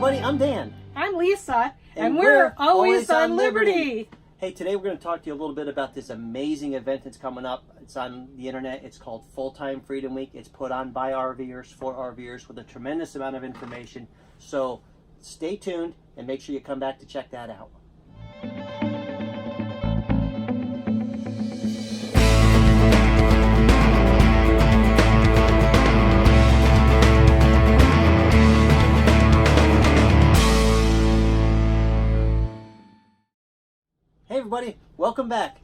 everybody, I'm Dan. I'm Lisa, and we're always on Liberty. Hey, today we're going to talk to you a little bit about this amazing event that's coming up. It's on the internet. It's called FullTime Freedom Week. It's put on by RVers, for RVers, with a tremendous amount of information. So stay tuned and make sure you come back to check that out. Hey everybody, welcome back.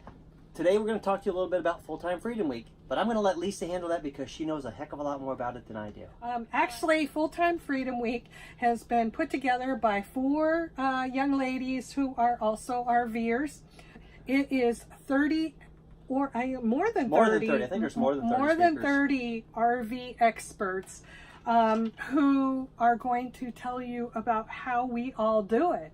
Today we're going to talk to you a little bit about FullTime Freedom Week, but I'm going to let Lisa handle that because she knows a heck of a lot more about it than I do. Actually, FullTime Freedom Week has been put together by four young ladies who are also RVers. It is 30 or more than 30. More than 30. I think there's more than 30 More than 30 RV experts who are going to tell you about how we all do it.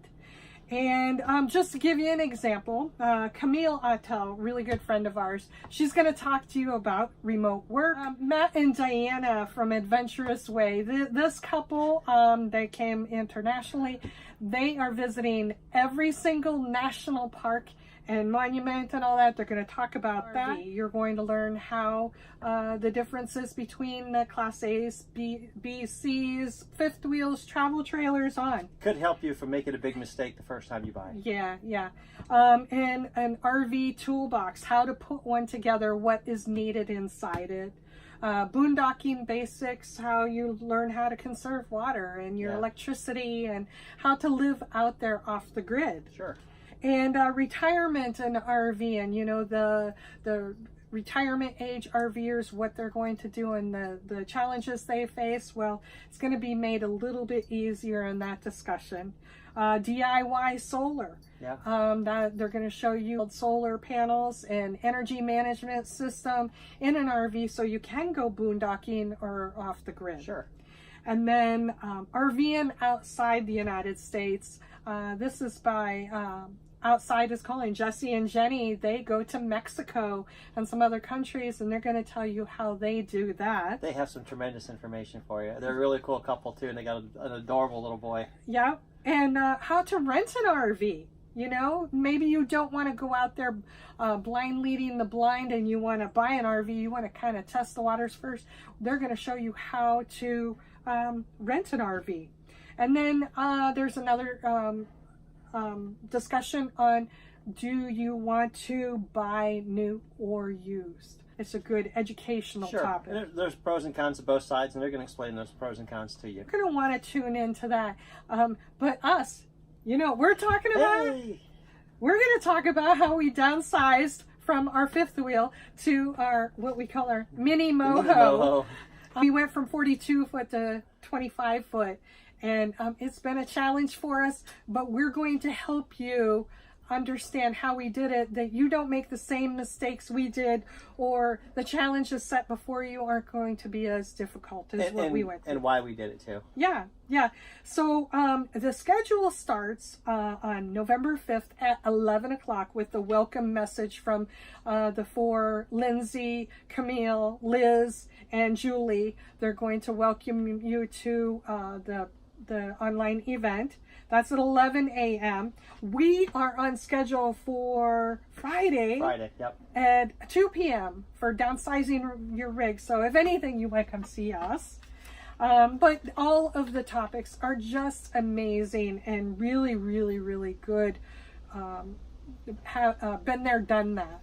And just to give you an example, Camille Attel, really good friend of ours, she's going to talk to you about remote work. Matt and Diana from Adventurous Way, this couple, they came internationally. They are visiting every single national park and monument and all that. They're going to talk about that. You're going to learn how the differences between the Class A's, B, C's, fifth wheels, travel trailers on. Could help you from making a big mistake the first time you buy it. Yeah. And an RV toolbox, how to put one together, what is needed inside it. Boondocking basics, how you learn how to conserve water and your electricity and how to live out there off the grid. Sure. And retirement and RV, and you know, the retirement age RVers, what they're going to do and the challenges they face. Well, it's going to be made a little bit easier in that discussion. DIY solar. Yeah. That they're going to show you solar panels and energy management system in an RV so you can go boondocking or off the grid. Sure. And then RVing outside the United States. This is by Outside is Calling. Jesse and Jenny, they go to Mexico and some other countries, and they're going to tell you how they do that. They have some tremendous information for you. They're a really cool couple too, and they got an adorable little boy. Yeah, and how to rent an RV. You know, maybe you don't want to go out there blind leading the blind and you want to buy an RV. You want to kind of test the waters first. They're going to show you how to rent an RV. And then there's another discussion on, do you want to buy new or used? It's a good educational topic. There's pros and cons to both sides, and they're going to explain those pros and cons to you. You're going to want to tune into that. But us, you know, we're talking about, we're going to talk about how we downsized from our fifth wheel to our, what we call our mini moho. We went from 42 foot to 25 foot. And it's been a challenge for us, but we're going to help you understand how we did it, that you don't make the same mistakes we did, or the challenges set before you aren't going to be as difficult as what we went through. And why we did it too. Yeah. So the schedule starts on November 5th at 11 o'clock with the welcome message from the four, Lindsay, Camille, Liz, and Julie. They're going to welcome you to the online event. That's at 11 a.m. We are on schedule for Friday, yep, at 2 p.m. for downsizing your rig. So if anything, you might come see us. But all of the topics are just amazing and really, really, really good. Been there, done that.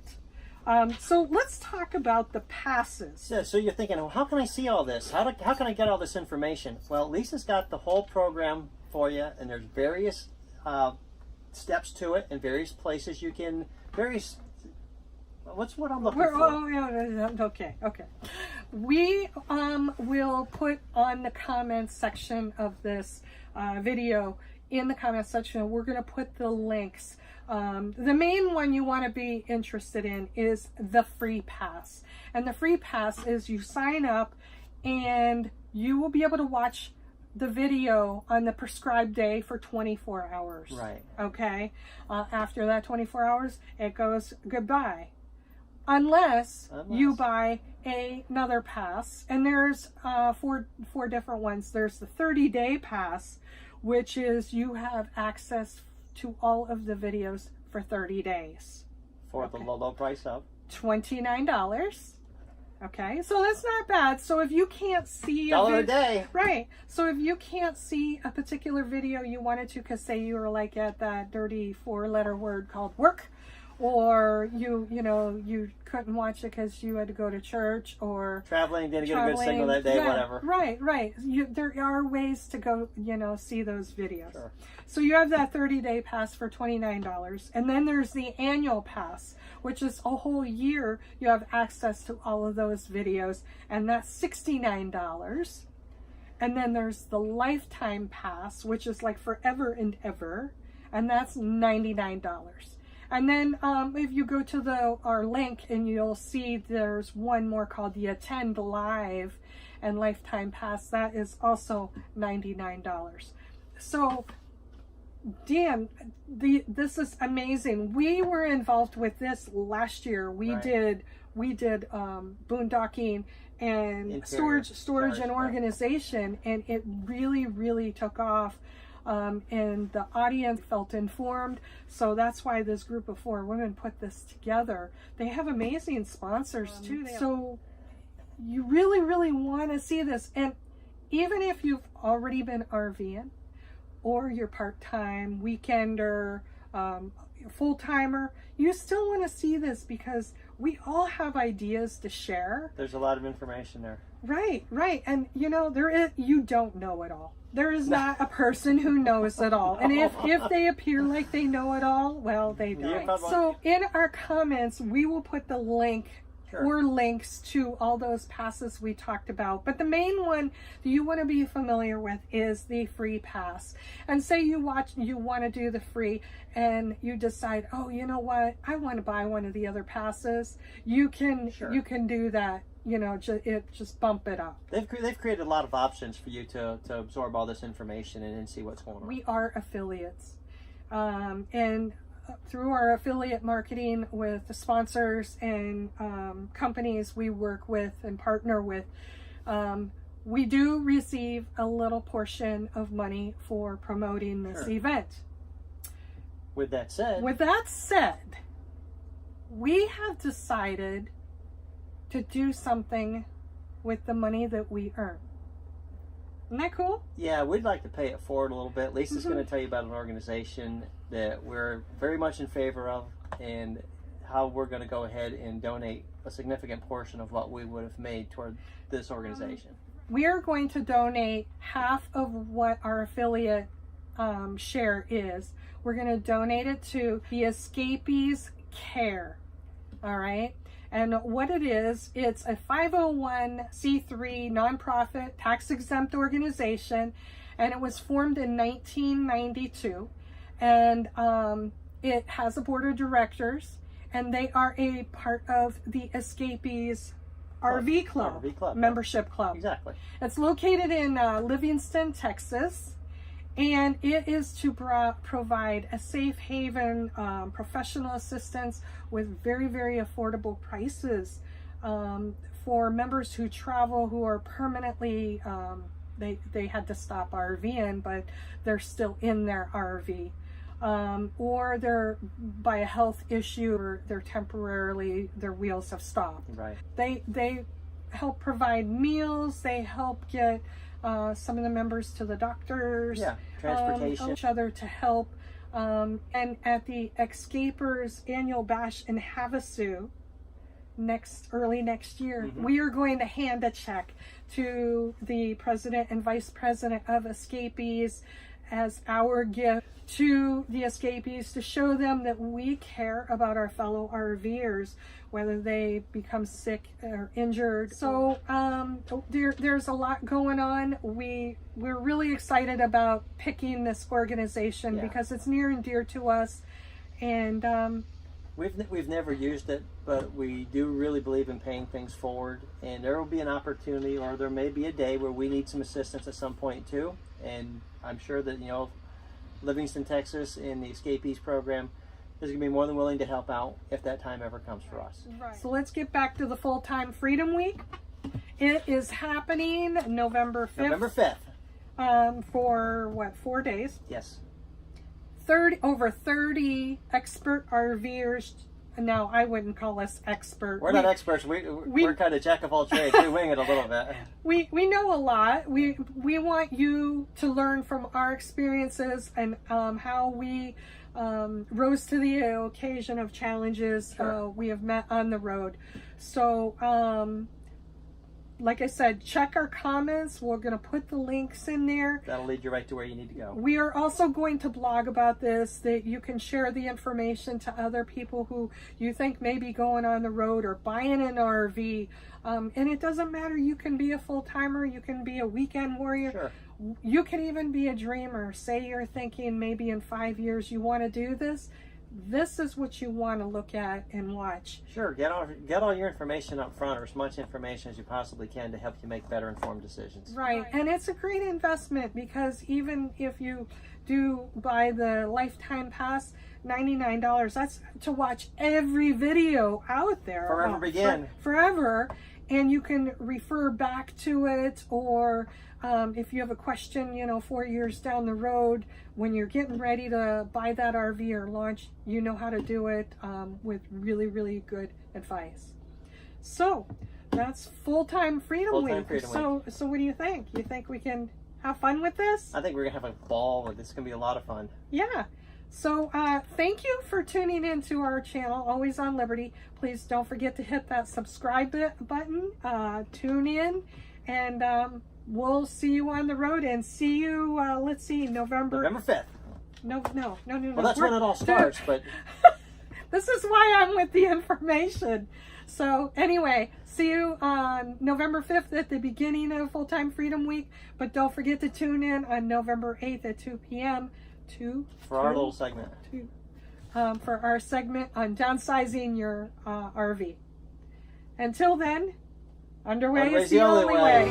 So let's talk about the passes. Yeah, so you're thinking, well, how can I see all this? How can I get all this information? Well, Lisa's got the whole program for you, and there's various steps to it and various places you can, what's what I'm looking for? Okay. We will put on the comments section of this video, in the comments section, we're going to put the links. The main one you want to be interested in is the free pass. And the free pass is you sign up and you will be able to watch the video on the prescribed day for 24 hours. Right. Okay? After that 24 hours, it goes goodbye. Unless you buy another pass. And there's four different ones. There's the 30-day pass, which is you have access to all of the videos for 30 days. For the low price of $29. Okay, so that's not bad. So if you can't see $1 a day, right? So if you can't see a particular video you wanted to, because say you were like at that dirty 4-letter word called work, or you couldn't watch it because you had to go to church or didn't get a good signal that day, yeah, whatever. Right. There are ways to go, see those videos. Sure. So you have that 30-day pass for $29, and then there's the annual pass, which is a whole year. You have access to all of those videos, and that's $69. And then there's the lifetime pass, which is like forever and ever, and that's $99. And then if you go to our link, and you'll see there's one more called the Attend Live and Lifetime Pass. That is also $99. So, Dan, this is amazing. We were involved with this last year. We did boondocking and storage and organization, and it really took off. And the audience felt informed, so that's why this group of 4 women put this together. They have amazing sponsors too, so you really want to see this. And even if you've already been RVing, or you're part-time, weekender, full-timer, you still want to see this, because we all have ideas to share. There's a lot of information there. Right. And you don't know it all. There is not a person who knows it all. And if they appear like they know it all, well, they don't. Yeah, so in our comments, we will put the link or links to all those passes we talked about. But the main one that you want to be familiar with is the free pass. And say you want to do the free, and you decide, oh, you know what, I want to buy one of the other passes. You can do that. Just bump it up. They've created a lot of options for you to absorb all this information and see what's going on. We are affiliates, and through our affiliate marketing with the sponsors and companies we work with and partner with, we do receive a little portion of money for promoting this event. With that said, we have decided to do something with the money that we earn. Isn't that cool? Yeah, we'd like to pay it forward a little bit. Lisa's going to tell you about an organization that we're very much in favor of, and how we're going to go ahead and donate a significant portion of what we would have made toward this organization. We are going to donate half of what our affiliate share is. We're going to donate it to the Escapees Care. All right? And what it is, it's a 501c3 nonprofit tax-exempt organization, and it was formed in 1992. And it has a board of directors, and they are a part of the Escapees RV Club, membership club. Exactly. It's located in Livingston, Texas. And it is to provide a safe haven, professional assistance with very affordable prices for members who travel, who are permanently, they had to stop RVing, but they're still in their RV. Or they're by a health issue, or their wheels have stopped. Right. They help provide meals, they help get some of the members to the doctors, transportation, each other to help. And at the Escapers annual bash in Havasu early next year, we are going to hand a check to the president and vice president of Escapees as our gift to the Escapees, to show them that we care about our fellow RVers, whether they become sick or injured. So there's a lot going on. We're really excited about picking this organization because it's near and dear to us. And we've never used it, but we do really believe in paying things forward. And there will be an opportunity, or there may be a day where we need some assistance at some point too. And I'm sure that Livingston, Texas, in the Escapees program is going to be more than willing to help out if that time ever comes for us. Right. So let's get back to the Full-Time Freedom Week. It is happening November 5th. November 5th. for what, 4 days. Yes. Over 30 expert RVers. Now, I wouldn't call us expert. We're not experts. We're kind of jack of all trades. We wing it a little bit. We know a lot. We want you to learn from our experiences and how we rose to the occasion of challenges we have met on the road. So, like I said, check our comments. We're going to put the links in there. That'll lead you right to where you need to go. We are also going to blog about this, that you can share the information to other people who you think may be going on the road or buying an RV. And it doesn't matter. You can be a full-timer. You can be a weekend warrior. Sure. You can even be a dreamer. Say you're thinking maybe in 5 years you want to do this. This is what you want to look at and watch. Sure, get all your information up front, or as much information as you possibly can, to help you make better informed decisions. Right, and it's a great investment, because even if you do buy the lifetime pass, $99, that's to watch every video out there. Forever begin. Forever, and you can refer back to it, or if you have a question, 4 years down the road, when you're getting ready to buy that RV or launch, you know how to do it with really, really good advice. So that's Full-Time Freedom Week. So what do you think? You think we can have fun with this? I think we're gonna have a ball. This is gonna be a lot of fun. Yeah. So thank you for tuning into our channel, Always on Liberty. Please don't forget to hit that subscribe button, tune in, and we'll see you on the road, and see you, let's see, November 5th. No. Well, that's when it all starts, but... This is why I'm with the information. So anyway, see you on November 5th at the beginning of Full-Time Freedom Week, but don't forget to tune in on November 8th at 2 p.m. For our little segment. For our segment on downsizing your RV. Until then, underway is the only way.